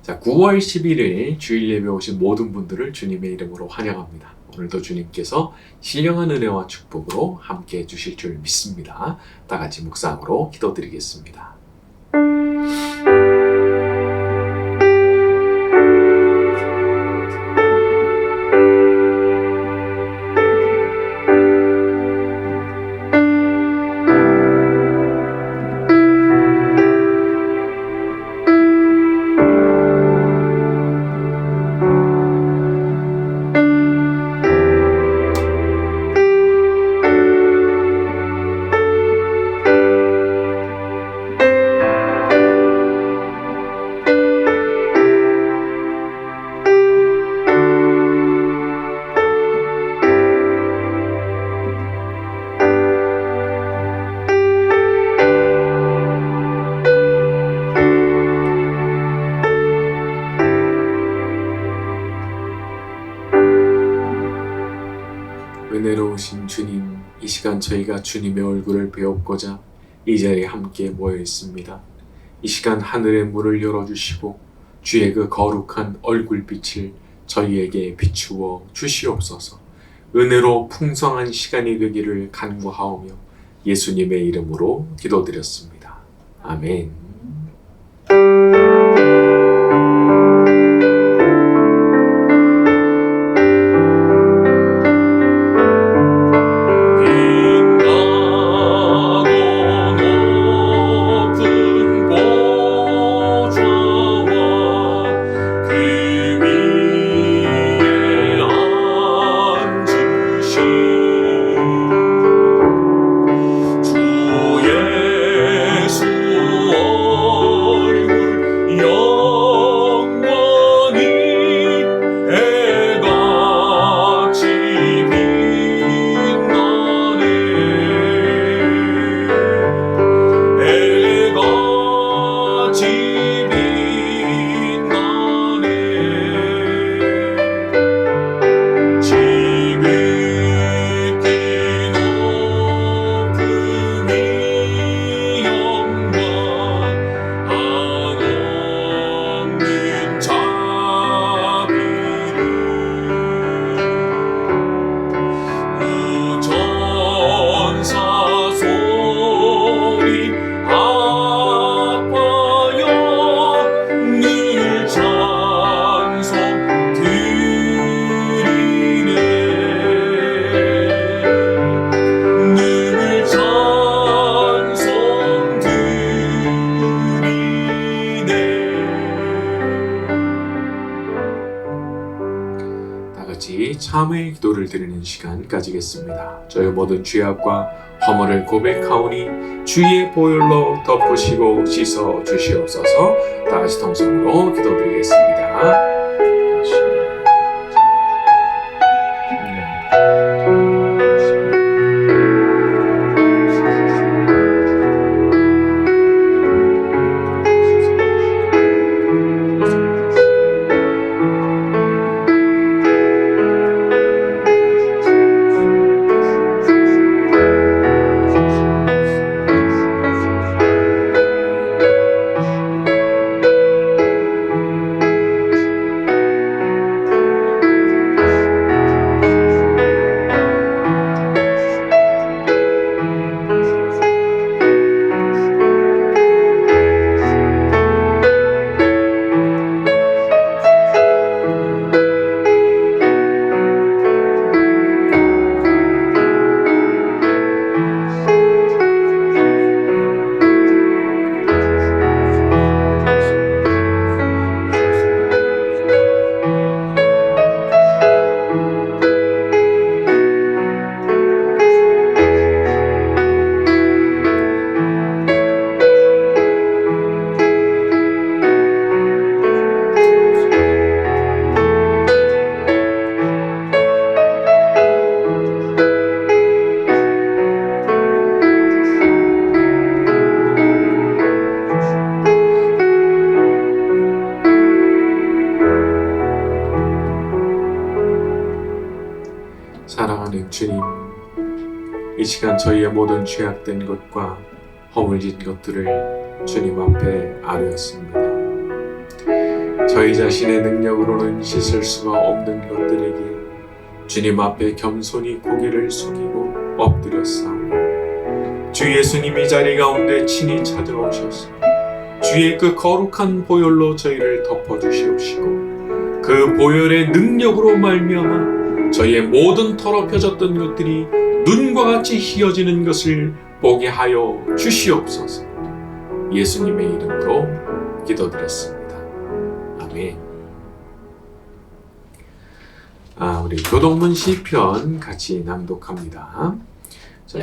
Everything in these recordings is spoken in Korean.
자, 9월 11일 주일 예배 오신 모든 분들을 주님의 이름으로 환영합니다. 오늘도 주님께서 신령한 은혜와 축복으로 함께 해주실 줄 믿습니다. 다 같이 묵상으로 기도드리겠습니다. 은혜로우신 주님, 이 시간 저희가 주님의 얼굴을 배우고자 이 자리에 함께 모여 있습니다. 이 시간 하늘의 문을 열어주시고 주의 그 거룩한 얼굴빛을 저희에게 비추어 주시옵소서. 은혜로 풍성한 시간이 되기를 간구하오며 예수님의 이름으로 기도드렸습니다. 아멘. 참회의 기도를 드리는 시간 가지겠습니다. 저희 모든 죄악과 허물을 고백하오니 주의 보혈로 덮으시고 씻어 주시옵소서. 다 같이 통성으로 기도드리겠습니다. 사랑하는 주님, 이 시간 저희의 모든 죄악된 것과 허물진 것들을 주님 앞에 아뢰었습니다. 저희 자신의 능력으로는 씻을 수가 없는 것들에게 주님 앞에 겸손히 고개를 숙이고 엎드려 싸우며 주 예수님 이 자리 가운데 친히 찾아오셔서 주의 그 거룩한 보혈로 저희를 덮어주시옵시고 그 보혈의 능력으로 말미암아 저희의 모든 더럽혀졌던 것들이 눈과 같이 희어지는 것을 보게 하여 주시옵소서. 예수님의 이름으로 기도드렸습니다. 아멘. 우리 교동문 시편 같이 낭독합니다.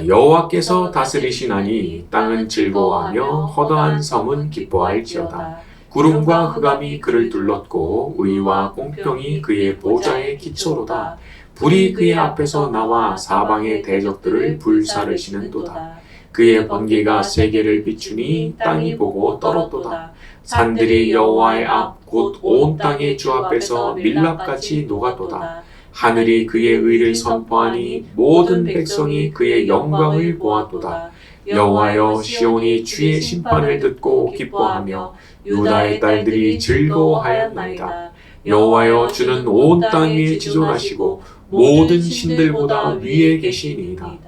여호와께서 다스리시나니 땅은 즐거워하며 허다한 섬은 기뻐할지어다. 구름과 흑암이 그를 둘렀고 의와 공평이 그의 보좌의 기초로다. 불이 그의 앞에서 나와 사방의 대적들을 불사르시는도다. 그의 번개가 세계를 비추니 땅이 보고 떨었도다. 산들이 여호와의 앞 곧 온 땅의 주 앞에서 밀랍같이 녹았도다. 하늘이 그의 의를 선포하니 모든 백성이 그의 영광을 보았도다. 여호와여, 시온이 주의 심판을 듣고 기뻐하며 유다의 딸들이 즐거워하였나이다. 여호와여, 주는 온 땅 위에 지존하시고 모든 신들보다 위에 계시니이다.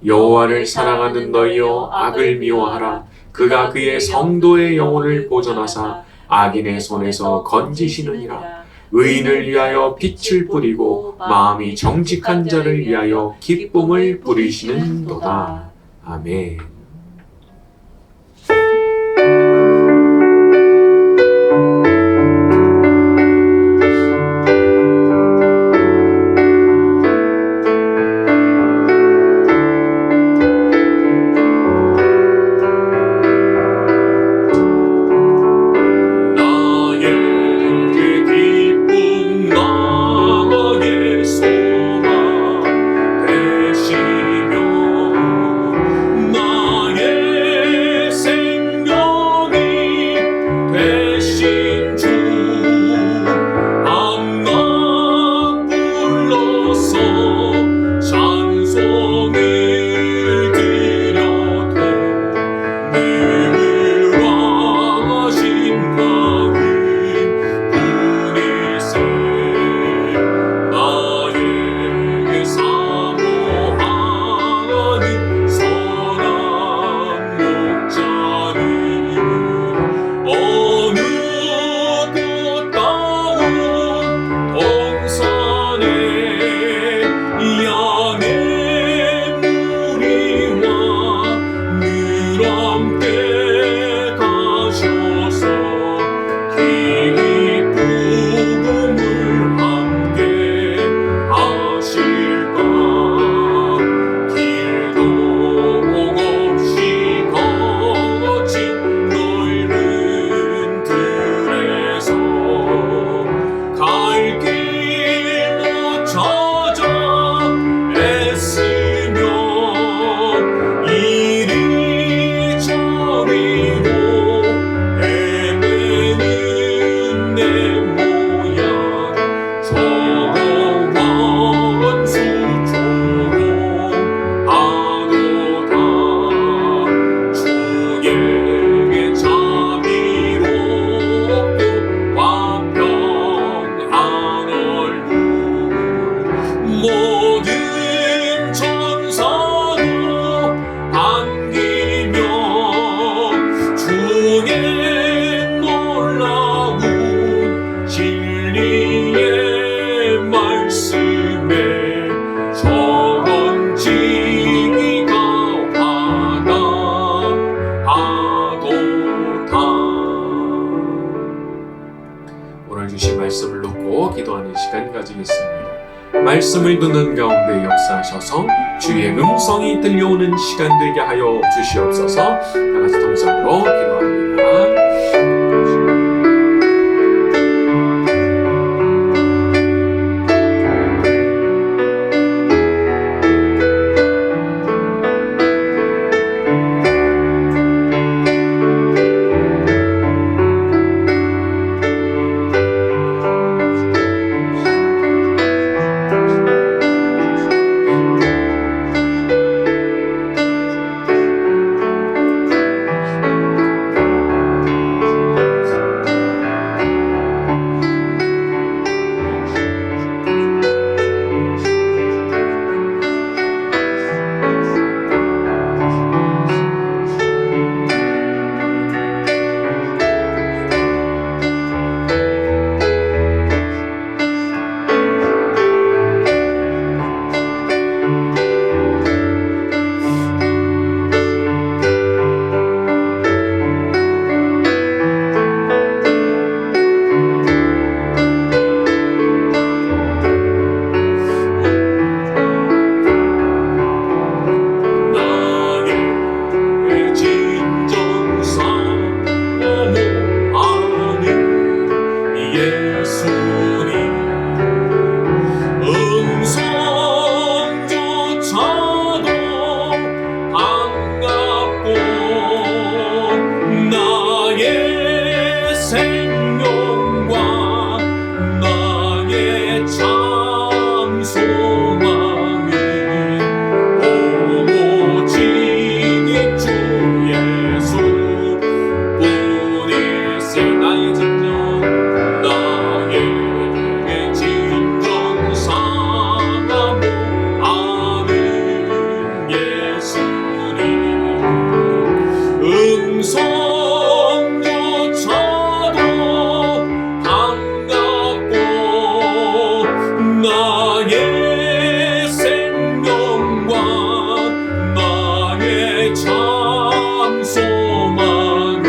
여호와를 사랑하는 너희여, 악을 미워하라. 그가 그의 성도의 영혼을 보존하사 악인의 손에서 건지시느니라. 의인을 위하여 빛을 뿌리고 마음이 정직한 자를 위하여 기쁨을 부리시는도다. 아멘. 말씀을 듣는 가운데 역사하셔서 주의 음성이 들려오는 시간 되게 하여 주시옵소서. 다같이 동성으로 기도합니다. 음성조차도 반갑고 나의 생명과 나의 참 소망은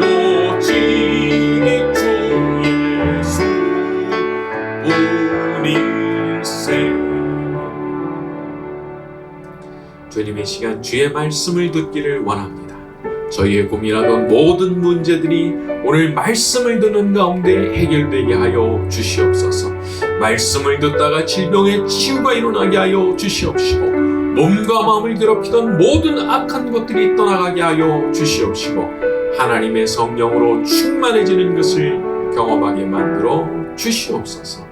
오직 주 예수 뿐일세. 주님의 시간 주의 말씀을 듣기를 원합니다. 저희의 고민하던 모든 문제들이 오늘 말씀을 듣는 가운데 해결되게 하여 주시옵소서. 말씀을 듣다가 질병의 치유가 일어나게 하여 주시옵시고 몸과 마음을 괴롭히던 모든 악한 것들이 떠나가게 하여 주시옵시고 하나님의 성령으로 충만해지는 것을 경험하게 만들어 주시옵소서.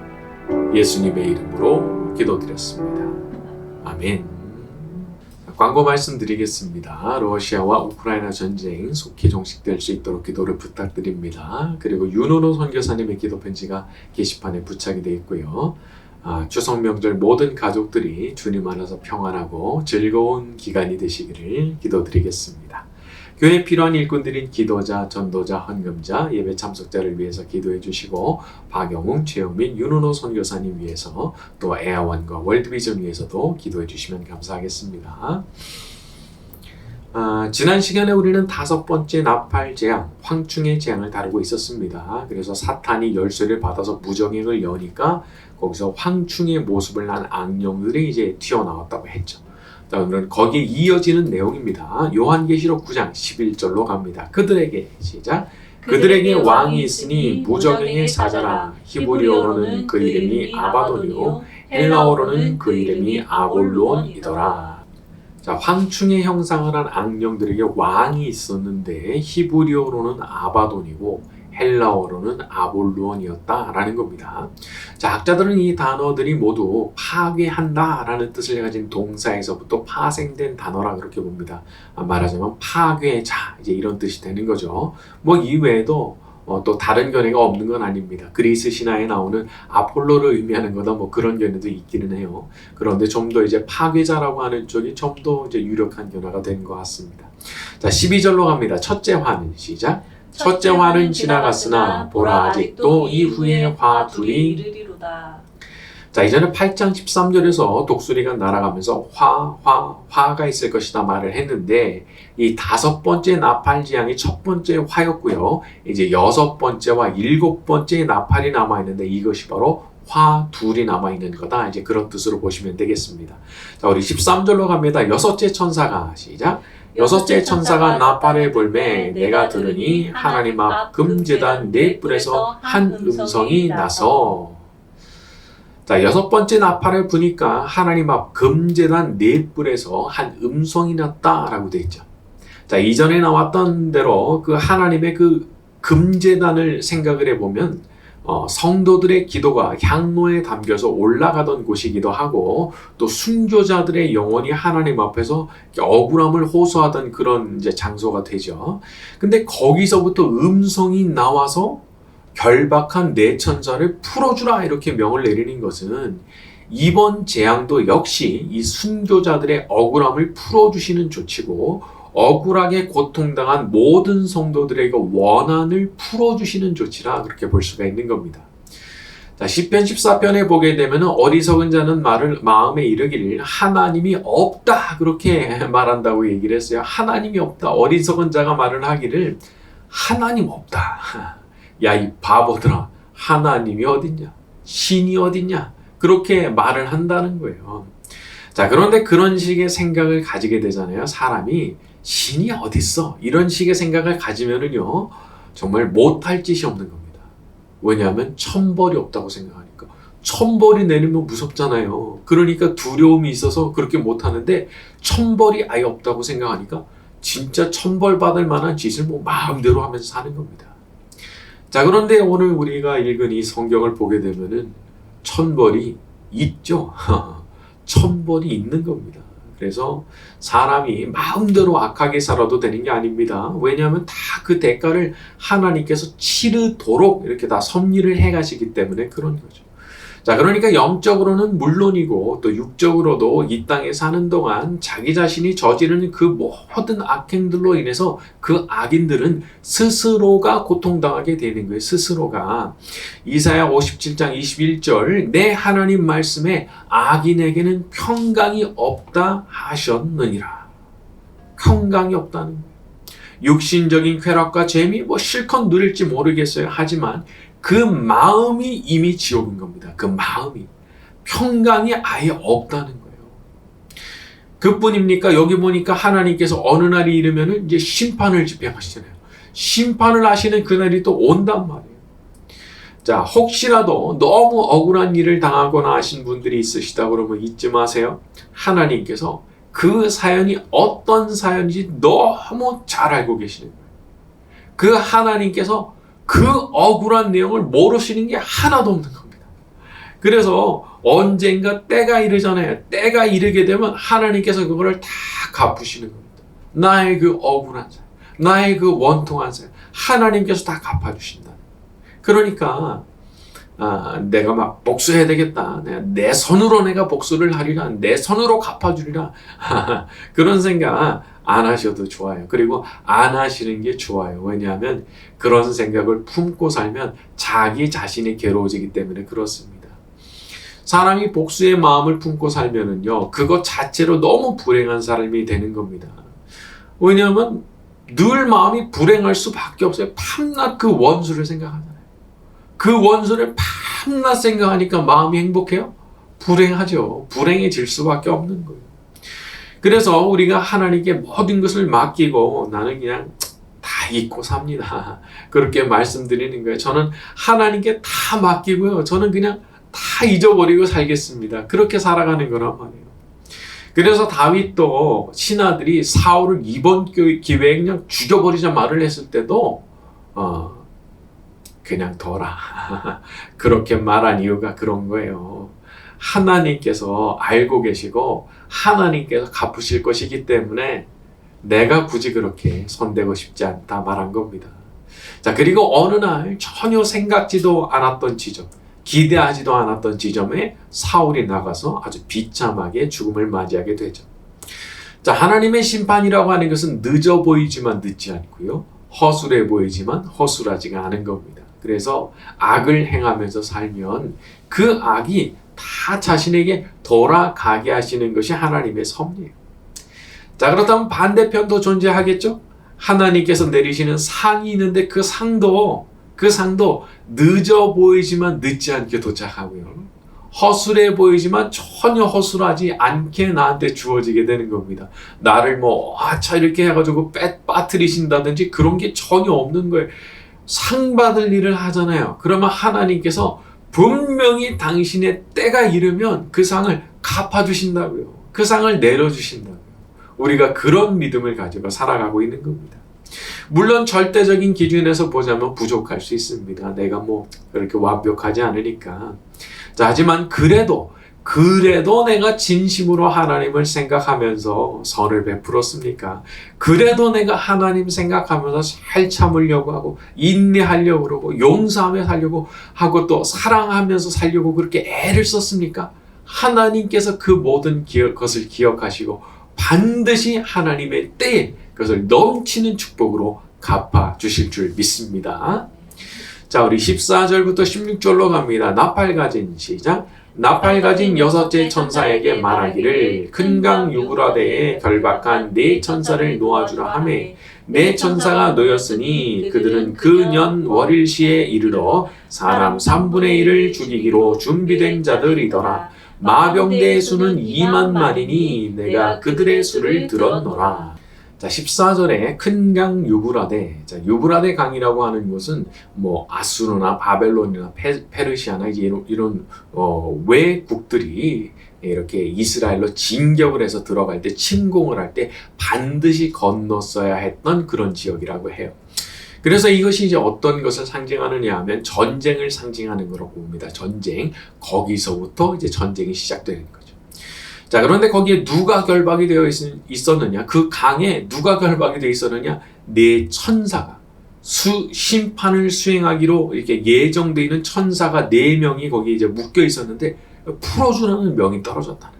예수님의 이름으로 기도드렸습니다. 아멘. 광고 말씀드리겠습니다. 러시아와 우크라이나 전쟁 속히 종식될 수 있도록 기도를 부탁드립니다. 그리고 윤호노 선교사님의 기도 편지가 게시판에 부착이 되어 있고요. 추석 명절 모든 가족들이 주님 안에서 평안하고 즐거운 기간이 되시기를 기도드리겠습니다. 교회에 필요한 일꾼들인 기도자, 전도자, 헌금자, 예배 참석자를 위해서 기도해 주시고 박영웅, 최영민, 윤은호 선교사님 위해서 또 에어원과 월드비전 위해서도 기도해 주시면 감사하겠습니다. 지난 시간에 우리는 5번째 나팔 재앙, 황충의 재앙을 다루고 있었습니다. 그래서 사탄이 열쇠를 받아서 무정행을 여니까 거기서 황충의 모습을 한 악령들이 이제 튀어나왔다고 했죠. 자, 오늘은 거기에 이어지는 내용입니다. 요한계시록 9장 11절로 갑니다. 그들에게 시작. 그들에게 왕이 있으니 무정행의 사자라. 히브리어로는 그 이름이 아바돈이요 헬라어로는 그 이름이 아볼론이더라. 자, 황충의 형상을 한 악령들에게 왕이 있었는데 히브리어로는 아바돈이고 헬라어로는 아볼론이었다라는 겁니다. 자, 학자들은 이 단어들이 모두 파괴한다라는 뜻을 가진 동사에서부터 파생된 단어라 그렇게 봅니다. 말하자면 파괴자 이제 이런 뜻이 되는 거죠. 뭐 이외에도 또 다른 견해가 없는 건 아닙니다. 그리스 신화에 나오는 아폴로를 의미하는 거다 뭐 그런 견해도 있기는 해요. 그런데 좀 더 이제 파괴자라고 하는 쪽이 좀 더 이제 유력한 견해가 된 것 같습니다. 자, 12절로 갑니다. 첫째 화는 시작. 첫째 화는 지나갔으나 보라 아직도 이후에 화 둘이 이르리로다. 자, 이전에 8장 13절에서 독수리가 날아가면서 화가 있을 것이다 말을 했는데 이 5번째 나팔 재앙이 첫 번째 화였고요. 이제 6번째와 7번째 나팔이 남아있는데 이것이 바로 화 둘이 남아있는 거다. 이제 그런 뜻으로 보시면 되겠습니다. 자, 우리 13절로 갑니다. 여섯째 천사가 시작. 여섯째 천사가 나팔을 불매 내가 들으니 하나님 앞 금제단 네 뿔에서 한 음성이 나서. 자, 6번째 나팔을 부니까 하나님 앞 금제단 네 뿔에서 한 음성이 났다라고 되어 있죠. 자, 이전에 나왔던 대로 그 하나님의 그 금제단을 생각을 해보면 성도들의 기도가 향로에 담겨서 올라가던 곳이기도 하고 또 순교자들의 영혼이 하나님 앞에서 억울함을 호소하던 그런 이제 장소가 되죠. 근데 거기서부터 음성이 나와서 결박한 네 천사를 풀어주라 이렇게 명을 내리는 것은 이번 재앙도 역시 이 순교자들의 억울함을 풀어주시는 조치고 억울하게 고통당한 모든 성도들에게 원한을 풀어주시는 조치라 그렇게 볼 수가 있는 겁니다. 자, 시편 14편에 보게 되면 어리석은 자는 마음에 이르기를 하나님이 없다 그렇게 말한다고 얘기를 했어요. 하나님이 없다. 어리석은 자가 말을 하기를 하나님 없다. 야, 이 바보들아, 하나님이 어딨냐? 신이 어딨냐? 그렇게 말을 한다는 거예요. 자, 그런데 그런 식의 생각을 가지게 되잖아요. 사람이 신이 어딨어? 이런 식의 생각을 가지면은요, 정말 못할 짓이 없는 겁니다. 왜냐하면 천벌이 없다고 생각하니까. 천벌이 내리면 무섭잖아요. 그러니까 두려움이 있어서 그렇게 못하는데 천벌이 아예 없다고 생각하니까 진짜 천벌 받을 만한 짓을 뭐 마음대로 하면서 사는 겁니다. 자, 그런데 오늘 우리가 읽은 이 성경을 보게 되면은 천벌이 있죠. 천벌이 있는 겁니다. 그래서 사람이 마음대로 악하게 살아도 되는 게 아닙니다. 왜냐하면 다 그 대가를 하나님께서 치르도록 이렇게 다 섭리를 해 가시기 때문에 그런 거죠. 자, 그러니까 영적으로는 물론이고 또 육적으로도 이 땅에 사는 동안 자기 자신이 저지르는 그 모든 악행들로 인해서 그 악인들은 스스로가 고통당하게 되는 거예요. 스스로가. 이사야 57장 21절 내 하나님 말씀에 악인에게는 평강이 없다 하셨느니라. 평강이 없다는 거예요. 육신적인 쾌락과 재미 뭐 실컷 누릴지 모르겠어요. 하지만 그 마음이 이미 지옥인 겁니다. 그 마음이. 평강이 아예 없다는 거예요. 그뿐입니까? 여기 보니까 하나님께서 어느 날이 이르면은 이제 심판을 집행하시잖아요. 심판을 하시는 그날이 또 온단 말이에요. 자, 혹시라도 너무 억울한 일을 당하거나 하신 분들이 있으시다 그러면 잊지 마세요. 하나님께서 그 사연이 어떤 사연인지 너무 잘 알고 계시는 거예요. 그 하나님께서 그 억울한 내용을 모르시는 게 하나도 없는 겁니다. 그래서 언젠가 때가 이르잖아요. 때가 이르게 되면 하나님께서 그거를 다 갚으시는 겁니다. 나의 그 억울한 사연, 나의 그 원통한 사연, 하나님께서 다 갚아주신다. 그러니까 내가 막 복수해야 되겠다. 내 손으로 내가 복수를 하리라. 내 손으로 갚아주리라. 그런 생각 안 하셔도 좋아요. 그리고 안 하시는 게 좋아요. 왜냐하면 그런 생각을 품고 살면 자기 자신이 괴로워지기 때문에 그렇습니다. 사람이 복수의 마음을 품고 살면은요, 그것 자체로 너무 불행한 사람이 되는 겁니다. 왜냐하면 늘 마음이 불행할 수밖에 없어요. 밤낮 그 원수를 생각하잖아요. 그 원수를 밤낮 생각하니까 마음이 행복해요? 불행하죠. 불행해질 수밖에 없는 거예요. 그래서 우리가 하나님께 모든 것을 맡기고 나는 그냥 다 잊고 삽니다. 그렇게 말씀드리는 거예요. 저는 하나님께 다 맡기고요. 저는 그냥 다 잊어버리고 살겠습니다. 그렇게 살아가는 거란 말이에요. 그래서 다윗도 신하들이 사울을 이번 기회에 그냥 죽여버리자 말을 했을 때도 그냥 둬라. 그렇게 말한 이유가 그런 거예요. 하나님께서 알고 계시고 하나님께서 갚으실 것이기 때문에 내가 굳이 그렇게 손대고 싶지 않다 말한 겁니다. 자, 그리고 어느 날 전혀 생각지도 않았던 지점, 기대하지도 않았던 지점에 사울이 나가서 아주 비참하게 죽음을 맞이하게 되죠. 자, 하나님의 심판이라고 하는 것은 늦어 보이지만 늦지 않고요. 허술해 보이지만 허술하지가 않은 겁니다. 그래서 악을 행하면서 살면 그 악이 다 자신에게 돌아가게 하시는 것이 하나님의 섭리예요. 자, 그렇다면 반대편도 존재하겠죠? 하나님께서 내리시는 상이 있는데 그 상도 늦어 보이지만 늦지 않게 도착하고요. 허술해 보이지만 전혀 허술하지 않게 나한테 주어지게 되는 겁니다. 나를 이렇게 해가지고 빠뜨리신다든지 그런 게 전혀 없는 거예요. 상 받을 일을 하잖아요. 그러면 하나님께서 분명히 당신의 때가 이르면 그 상을 갚아주신다고요. 그 상을 내려주신다고요. 우리가 그런 믿음을 가지고 살아가고 있는 겁니다. 물론 절대적인 기준에서 보자면 부족할 수 있습니다. 내가 그렇게 완벽하지 않으니까. 자, 하지만 그래도 내가 진심으로 하나님을 생각하면서 선을 베풀었습니까? 그래도 내가 하나님 생각하면서 잘 참으려고 하고 인내하려고 그러고 용서하며 살려고 하고 또 사랑하면서 살려고 그렇게 애를 썼습니까? 하나님께서 그 모든 것을 기억하시고 반드시 하나님의 때에 그것을 넘치는 축복으로 갚아주실 줄 믿습니다. 자, 우리 14절부터 16절로 갑니다. 나팔 가진 시작. 나팔 가진 여섯째 천사에게 말하기를 큰 강 유브라데에 결박한 네 천사를 놓아주라 하매 네 천사가 놓였으니 그들은 그 년 월일시에 이르러 사람 3분의 1을 죽이기로 준비된 자들이더라. 마병대의 수는 2만 마리니 내가 그들의 수를 들었노라. 자, 14절에 큰 강 유브라데. 자, 유브라데 강이라고 하는 것은 아수르나 바벨론이나 페르시아나 이런 외국들이 이렇게 이스라엘로 진격을 해서 들어갈 때 침공을 할 때 반드시 건넜어야 했던 그런 지역이라고 해요. 그래서 이것이 이제 어떤 것을 상징하느냐 하면 전쟁을 상징하는 거라고 봅니다. 전쟁. 거기서부터 이제 전쟁이 시작되는 거죠. 자, 그런데 거기에 누가 결박이 되어 있었느냐? 그 강에 누가 결박이 되어 있었느냐? 네 천사가 심판을 수행하기로 이렇게 예정되어 있는 천사가 4명이 거기에 이제 묶여 있었는데 풀어주라는 명이 떨어졌다는.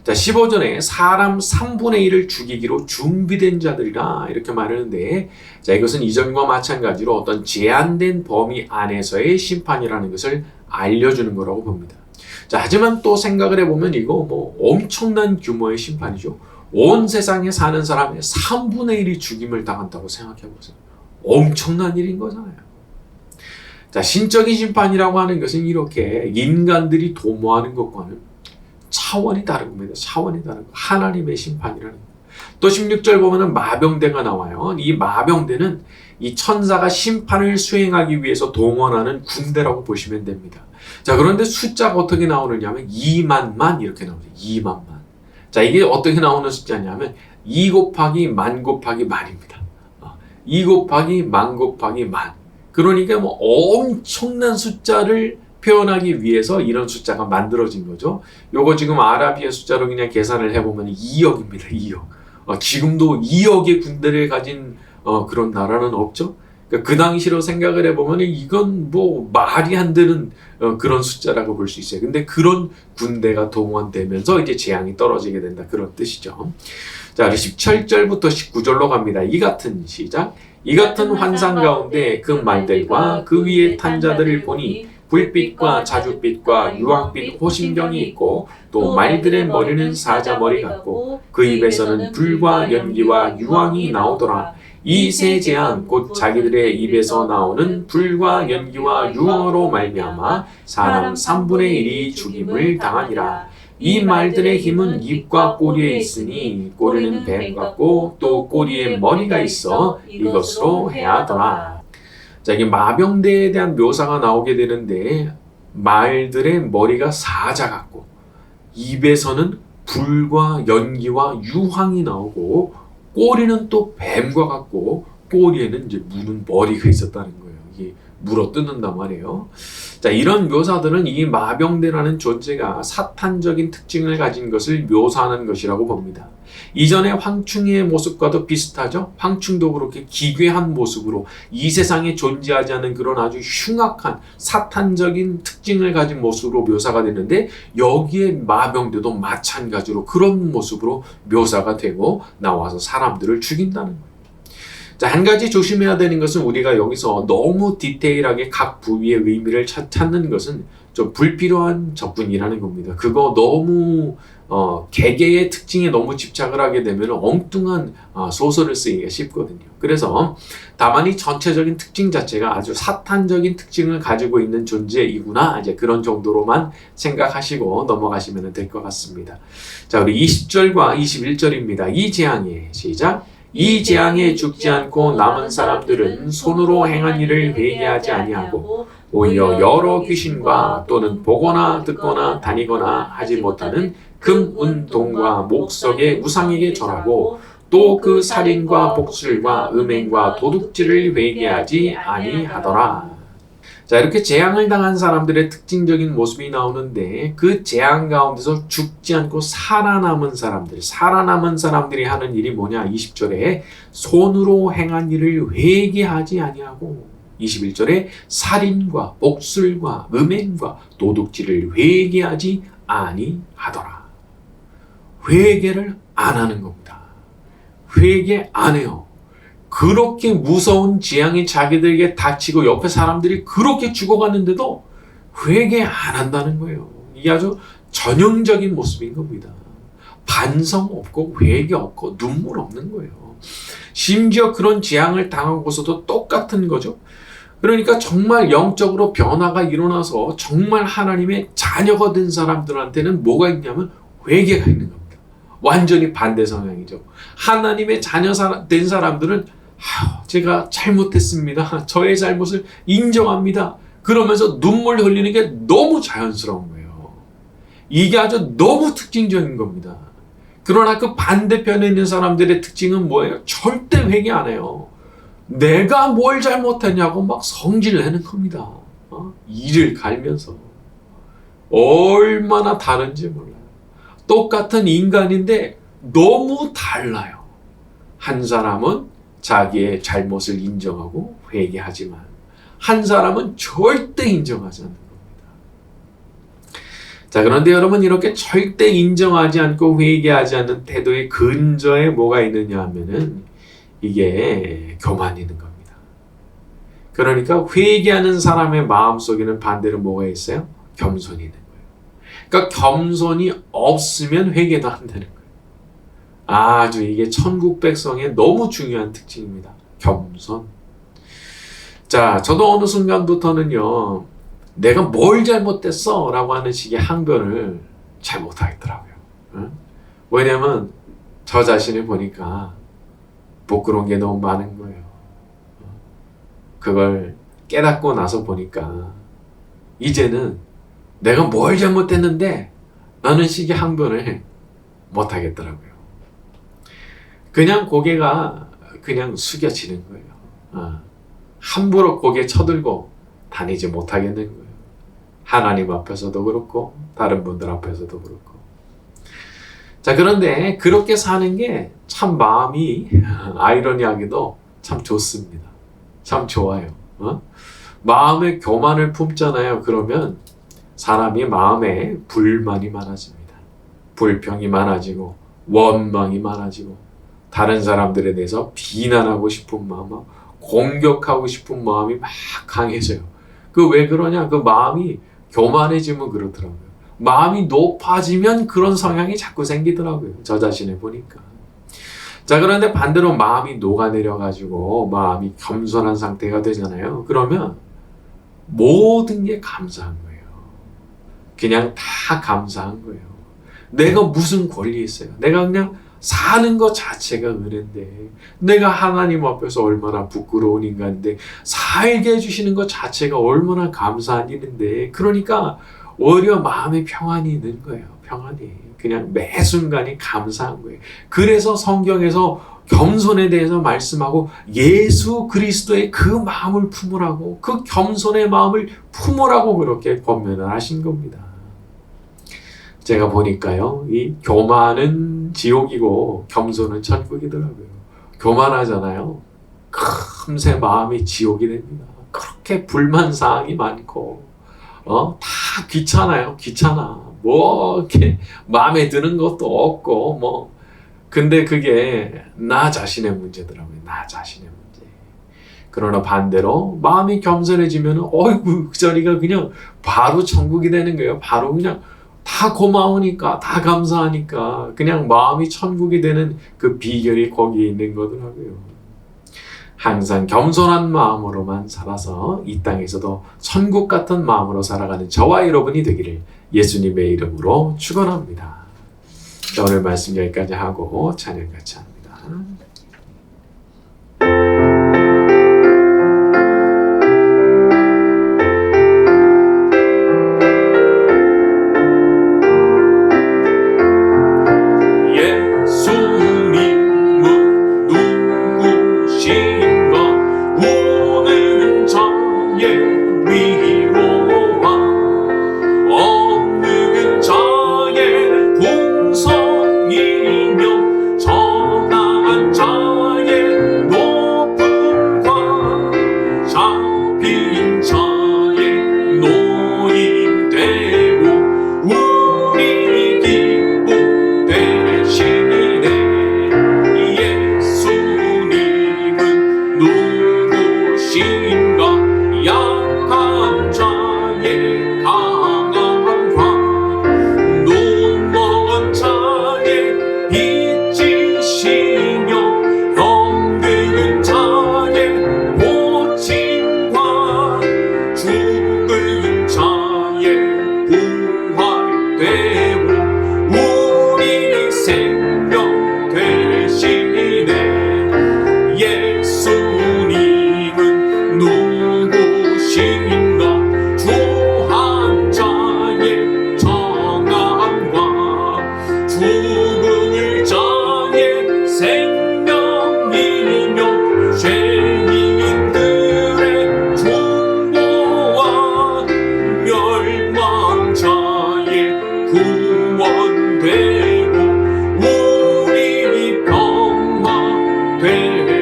자, 15절에 사람 3분의 1을 죽이기로 준비된 자들이라 이렇게 말하는데, 자, 이것은 이전과 마찬가지로 어떤 제한된 범위 안에서의 심판이라는 것을 알려주는 거라고 봅니다. 자, 하지만 또 생각을 해보면 이거 뭐 엄청난 규모의 심판이죠. 온 세상에 사는 사람의 3분의 1이 죽임을 당한다고 생각해보세요. 엄청난 일인 거잖아요. 자, 신적인 심판이라고 하는 것은 이렇게 인간들이 도모하는 것과는 차원이 다른 겁니다. 차원이 다른 거. 하나님의 심판이라는 거. 또 16절 보면은 마병대가 나와요. 이 마병대는 이 천사가 심판을 수행하기 위해서 동원하는 군대라고 보시면 됩니다. 자, 그런데 숫자가 어떻게 나오느냐 하면 2만만 이렇게 나오죠. 2만만. 자, 이게 어떻게 나오는 숫자냐면 2 곱하기 만 곱하기 만입니다. 2 곱하기 만 곱하기 만. 그러니까 뭐 엄청난 숫자를 표현하기 위해서 이런 숫자가 만들어진 거죠. 요거 지금 아라비아 숫자로 그냥 계산을 해보면 2억입니다. 2억. 지금도 2억의 군대를 가진 그런 나라는 없죠. 그러니까 그 당시로 생각을 해보면 이건 뭐 말이 안 되는 그런 숫자라고 볼 수 있어요. 근데 그런 군대가 동원되면서 이제 재앙이 떨어지게 된다. 그런 뜻이죠. 자, 17절부터 19절로 갑니다. 이 같은 시작. 이 같은 환상 가운데 그 말들과 그 위에 탄 자들을 보니 불빛과 자줏빛과 유황빛 호심경이 있고 또 말들의 머리는 사자머리 같고 그 입에서는 불과 연기와 유황이 나오더라. 이 세 재앙 곧 자기들의 입에서 나오는 불과 연기와 유황으로 말미암아 사람 3분의 1이 죽임을 당하니라. 이 말들의 힘은 입과 꼬리에 있으니 꼬리는 뱀 같고 또 꼬리에 머리가 있어 이것으로 해하더라. 자, 이게 마병대에 대한 묘사가 나오게 되는데 말들의 머리가 사자 같고 입에서는 불과 연기와 유황이 나오고 꼬리는 또 뱀과 같고 꼬리에는 이제 무는 머리가 있었다는 거예요. 이게 물어 뜯는단 말이에요. 자, 이런 묘사들은 이 마병대라는 존재가 사탄적인 특징을 가진 것을 묘사하는 것이라고 봅니다. 이전의 황충의 모습과도 비슷하죠. 황충도 그렇게 기괴한 모습으로 이 세상에 존재하지 않은 그런 아주 흉악한 사탄적인 특징을 가진 모습으로 묘사가 되는데, 여기에 마병대도 마찬가지로 그런 모습으로 묘사가 되고 나와서 사람들을 죽인다는 거예요. 자, 한 가지 조심해야 되는 것은 우리가 여기서 너무 디테일하게 각 부위의 의미를 찾는 것은 좀 불필요한 접근이라는 겁니다. 그거 너무 개개의 특징에 너무 집착을 하게 되면 엉뚱한 소설을 쓰기가 쉽거든요. 그래서 다만 이 전체적인 특징 자체가 아주 사탄적인 특징을 가지고 있는 존재이구나, 이제 그런 정도로만 생각하시고 넘어가시면 될 것 같습니다. 자, 우리 20절과 21절입니다. 이 재앙에 시작. 이 재앙에 죽지 않고 남은 사람들은 손으로 행한 일을 회개하지 아니하고 오히려 여러 귀신과 또는 보거나 듣거나 다니거나 하지 못하는 금, 은, 동과 목석의 우상에게 절하고 또 그 살인과 복술과 음행과 도둑질을 회개하지 아니하더라. 자, 이렇게 재앙을 당한 사람들의 특징적인 모습이 나오는데, 그 재앙 가운데서 죽지 않고 살아남은 사람들이 하는 일이 뭐냐? 20절에 손으로 행한 일을 회개하지 아니하고, 21절에 살인과 복술과 음행과 도둑질을 회개하지 아니하더라. 회개를 안 하는 겁니다. 회개 안 해요. 그렇게 무서운 재앙이 자기들에게 닥치고 옆에 사람들이 그렇게 죽어갔는데도 회개 안 한다는 거예요. 이게 아주 전형적인 모습인 겁니다. 반성 없고 회개 없고 눈물 없는 거예요. 심지어 그런 재앙을 당하고서도 똑같은 거죠. 그러니까 정말 영적으로 변화가 일어나서 정말 하나님의 자녀가 된 사람들한테는 뭐가 있냐면 회개가 있는 겁니다. 완전히 반대 성향이죠. 하나님의 자녀 된 사람들은 제가 잘못했습니다. 저의 잘못을 인정합니다. 그러면서 눈물 흘리는 게 너무 자연스러운 거예요. 이게 아주 너무 특징적인 겁니다. 그러나 그 반대편에 있는 사람들의 특징은 뭐예요? 절대 회개 안 해요. 내가 뭘 잘못했냐고 막 성질을 내는 겁니다. 이를 갈면서. 얼마나 다른지 몰라요. 똑같은 인간인데 너무 달라요. 한 사람은 자기의 잘못을 인정하고 회개하지만 한 사람은 절대 인정하지 않는 겁니다. 자, 그런데 여러분, 이렇게 절대 인정하지 않고 회개하지 않는 태도의 근저에 뭐가 있느냐 하면은 이게 교만이 있는 겁니다. 그러니까 회개하는 사람의 마음속에는 반대로 뭐가 있어요? 겸손이 있는 거예요. 그러니까 겸손이 없으면 회개도 안 되는 거예요. 아주 이게 천국 백성의 너무 중요한 특징입니다. 겸손. 자, 저도 어느 순간부터는요, 내가 뭘 잘못했어? 라고 하는 식의 항변을 잘 못하겠더라고요. 응? 왜냐면 저 자신을 보니까 부끄러운 게 너무 많은 거예요. 그걸 깨닫고 나서 보니까 이제는 내가 뭘 잘못했는데 라는 식의 항변을 못하겠더라고요. 그냥 고개가 그냥 숙여지는 거예요. 함부로 고개 쳐들고 다니지 못하겠는 거예요. 하나님 앞에서도 그렇고 다른 분들 앞에서도 그렇고. 자, 그런데 그렇게 사는 게 참 마음이 아이러니하게도 참 좋습니다. 참 좋아요. 마음에 교만을 품잖아요. 그러면 사람이 마음에 불만이 많아집니다. 불평이 많아지고 원망이 많아지고 다른 사람들에 대해서 비난하고 싶은 마음, 공격하고 싶은 마음이 막 강해져요. 그 왜 그러냐? 그 마음이 교만해지면 그렇더라고요. 마음이 높아지면 그런 성향이 자꾸 생기더라고요. 저 자신을 보니까. 자, 그런데 반대로 마음이 녹아내려가지고 마음이 겸손한 상태가 되잖아요. 그러면 모든 게 감사한 거예요. 그냥 다 감사한 거예요. 내가 무슨 권리 있어요? 내가 그냥 사는 것 자체가 은혜인데, 내가 하나님 앞에서 얼마나 부끄러운 인간인데 살게 해주시는 것 자체가 얼마나 감사한 일인데, 그러니까 오히려 마음에 평안이 있는 거예요. 평안이. 그냥 매 순간이 감사한 거예요. 그래서 성경에서 겸손에 대해서 말씀하고 예수 그리스도의 그 마음을 품으라고, 그 겸손의 마음을 품으라고 그렇게 권면을 하신 겁니다. 제가 보니까요, 이 교만은 지옥이고 겸손은 천국이더라고요. 교만하잖아요. 금세 마음이 지옥이 됩니다. 그렇게 불만사항이 많고, 다 귀찮아요. 귀찮아. 뭐, 이렇게 마음에 드는 것도 없고, 근데 그게 나 자신의 문제더라고요. 나 자신의 문제. 그러나 반대로 마음이 겸손해지면, 어이구, 그 자리가 그냥 바로 천국이 되는 거예요. 바로 그냥 다 고마우니까, 다 감사하니까, 그냥 마음이 천국이 되는 그 비결이 거기에 있는 거더라고요. 항상 겸손한 마음으로만 살아서 이 땅에서도 천국 같은 마음으로 살아가는 저와 여러분이 되기를 예수님의 이름으로 축원합니다. 자, 오늘 말씀 여기까지 하고 찬양 같이 합니다. 자의 동성이며 선한 자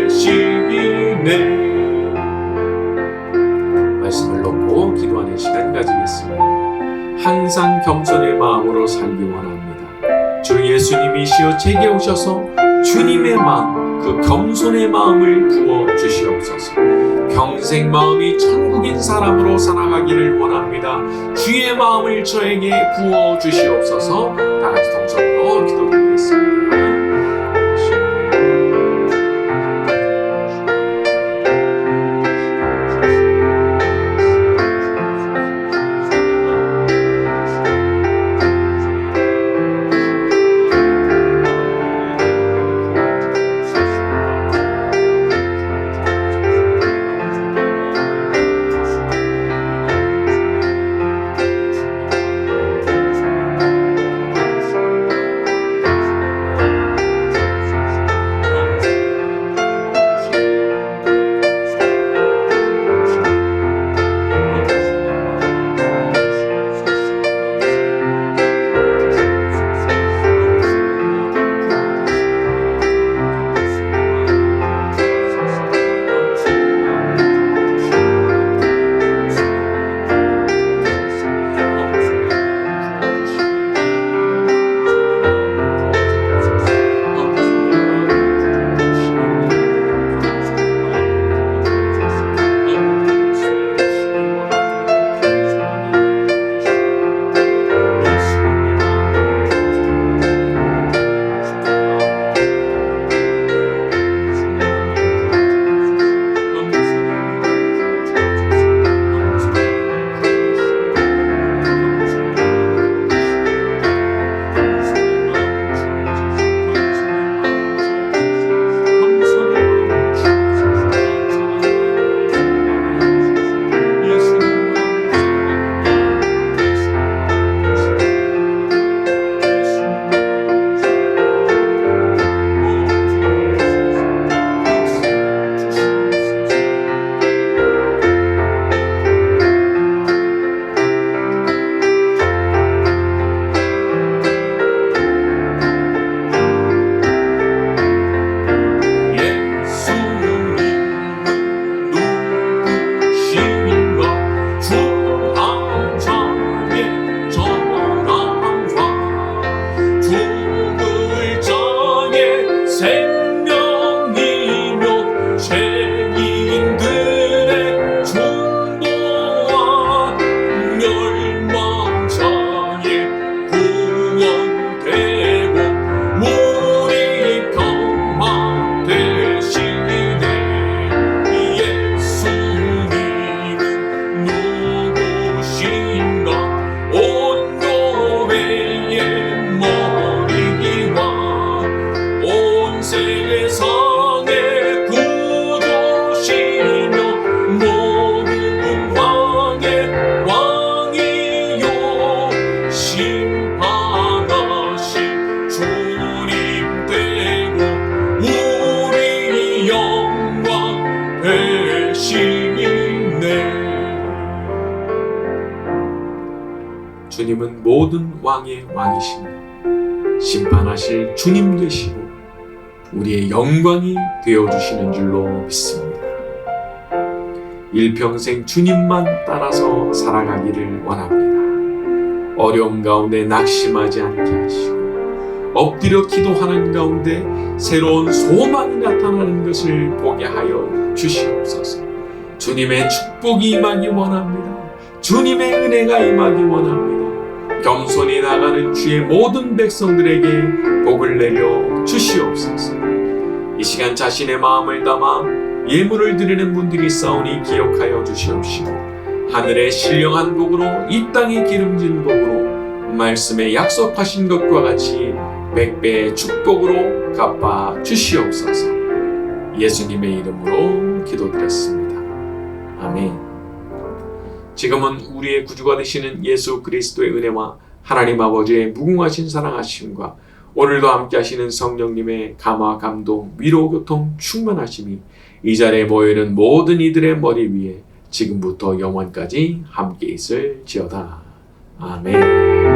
되시네. 말씀을 놓고 기도하는 시간 가지겠습니다. 항상 겸손의 마음으로 살기 원합니다. 주 예수님이시여 제게 오셔서 주님의 마음, 그 겸손의 마음을 부어 주시옵소서. 평생 마음이 천국인 사람으로 살아가기를 원합니다. 주의 마음을 저에게 부어 주시옵소서. 다 같이 동성으로 기도드리겠습니다. 주님은 모든 왕의 왕이시며 심판하실 주님 되시고 우리의 영광이 되어주시는 줄로 믿습니다. 일평생 주님만 따라서 살아가기를 원합니다. 어려움 가운데 낙심하지 않게 하시고 엎드려 기도하는 가운데 새로운 소망이 나타나는 것을 보게 하여 주시옵소서. 주님의 축복이 임하기 원합니다. 주님의 은혜가 임하기 원합니다. 겸손히 나가는 주의 모든 백성들에게 복을 내려 주시옵소서. 이 시간 자신의 마음을 담아 예물을 드리는 분들이 있사오니 기억하여 주시옵시고 하늘의 신령한 복으로 이 땅의 기름진 복으로 말씀에 약속하신 것과 같이 100배의 축복으로 갚아 주시옵소서. 예수님의 이름으로 기도드렸습니다. 아멘. 지금은 우리의 구주가 되시는 예수 그리스도의 은혜와 하나님 아버지의 무궁하신 사랑하심과 오늘도 함께 하시는 성령님의 감화, 감동, 위로, 교통, 충만하심이 이 자리에 모여있는 모든 이들의 머리 위에 지금부터 영원까지 함께 있을지어다. 아멘.